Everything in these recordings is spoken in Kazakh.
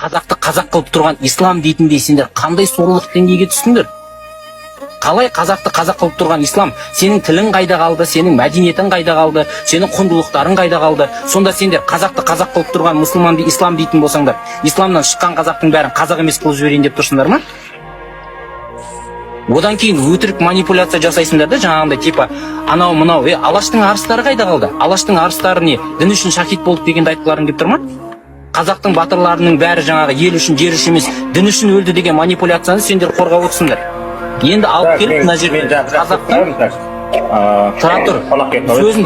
қазақты қазақ қылып тұрған ислам дейтіндей сендер қандай сорлық деңгейге түстіңдер? Қалай қазақты қазақ қылып тұрған ислам? Сенің тілің қайда қалды? Сенің мәдениетің қайда қалды? Сенің құндылықтарың қайда қалды? Сонда сендер қазақты қазақ қылып тұрған мұсылманды ислам дейтін болсаңдар, исламнан шыққан қазақтың бәрін қазақ емес қылып жіберейін деп тұрсыңдар ма? Одан кейін өтірік манипуляция жасайсыңдар да, жаңағындай типа анау мынау, Алаштың арыстары қайда қалды? Алаштың арыстары не? Дін үшін шахид болды дегенді айтқыларың келіп тұр ма? Қазақтың батырларының бәрі жаңағы ел үшін, жер үшін емес, дін үшін өлді деген манипуляцияны сендер қорғап отырсыңдар. Енді алып келіп мына жерге қазақтың тұра тұр. Сөзін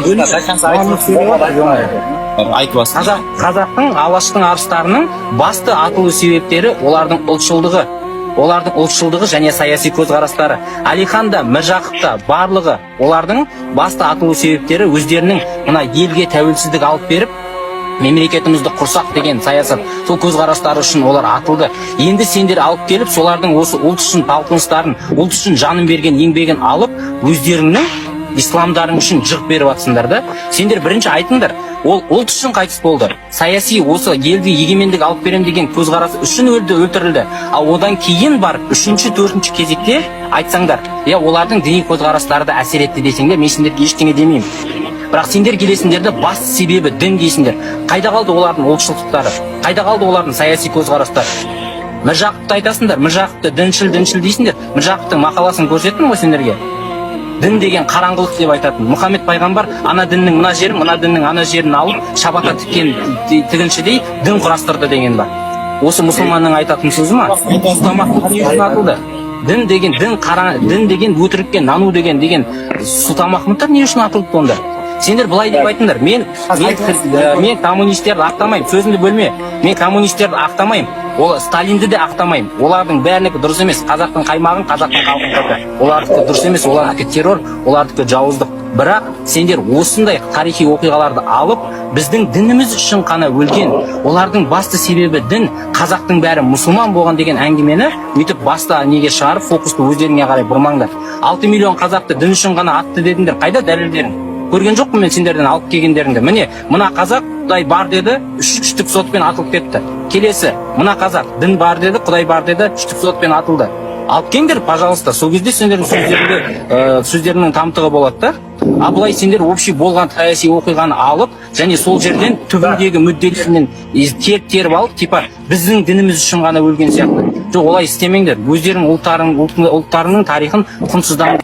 қазақтың Алаштың арыстарының басты атылу себептері олардың ұлтшылдығы және саяси көзқарастары. Әлихан да, Міржақып та барлығы олардың басты атылу себептері өздерінің мына елге тәуелсіздік алып беріп, мемлекетімізді құрсақ деген саясат, сол көзқарастары үшін олар атылды. Енді сендер алып келіп, солардың осы ұлт үшін талпыныстарын, ұлт үшін жанын берген еңбегін алып, өздерінің исламдарың үшін жық беріп атсыңдар да. Сендер бірінші айтыңдар, ол ұлт үшін қайтыс болды. Саяси осы елге егемендік алып берем деген көзқарасы үшін өлтірілді. Ал одан кейін барып, үшінші, төртінші кезекте айтсаңдар, олардың діни көзқарастары да әсер етті десеңдер, мен сендерге ештеңе демеймін. Бірақ сендер келесіңдерді басты себебі дін дейсіңдер. Қайда қалды олардың ұлтшылдықтары? Қайда қалды олардың саяси көзқарастары? Міржақыпты айтасыңдар, Міржақыпты діншіл дейсіңдер. Міржақыптың мақаласын көрсеттім ғой сендерге. Дін деген қараңғылық деп айтатын. Мұхаммед пайғамбар ана діннің мына жерін, мына діннің ана жерін алып, шабата тіккен тігіншідей дін құрастырды деген бар. Осы мұсылманның айтатын сөзі ма? Сұлтамақ не үшін атылды? Дін деген өтірікке нану деген Сұлтанмахмұттар не үшін атылды онда? Сендер былай деп айтыңдар, мен коммунистерді ақтамаймын, сөзімді бөлме. Мен коммунистерді ақтамаймын, ол Сталинді де ақтамаймын. Олардың бәрінікі дұрыс емес, қазақтың қаймағын, қазақтың халқын қырды. Олардікі дұрыс емес, олардікі террор, олардікі жауыздық. Бірақ сендер осындай тарихи оқиғаларды алып, біздің дініміз үшін қана өлген, олардың басты себебі дін, қазақтың бәрі мұсылман болған деген әңгімені өйтіп баста неге шығарып, фокусты өздеріңе қарай бұрмаңдар. 6 миллион қазақты дін үшін ғана атты дедіңдер, қайда дәлелдерің? Көрген жоқпын мен сендерден алып келгендеріңді. Міне, мына қазақ Құдай бар деді, үштік сотпен атылып кетті. Келесі, мына қазақ дін бар деді, Құдай бар деді, үштік сотпен атылды. Алып келіңдер, пожалуйста. Сол кезде сендердің сөздерінің тамтығы болады да. А былай сендер общий болған саяси оқиғаны алып, және сол жерден түбіндегі мүдделерінен теріп алып, типа біздің дініміз үшін ғана өлген сияқты. Жоқ, олай істемеңдер. Өздерің ұлттарының тарихын құнсыздан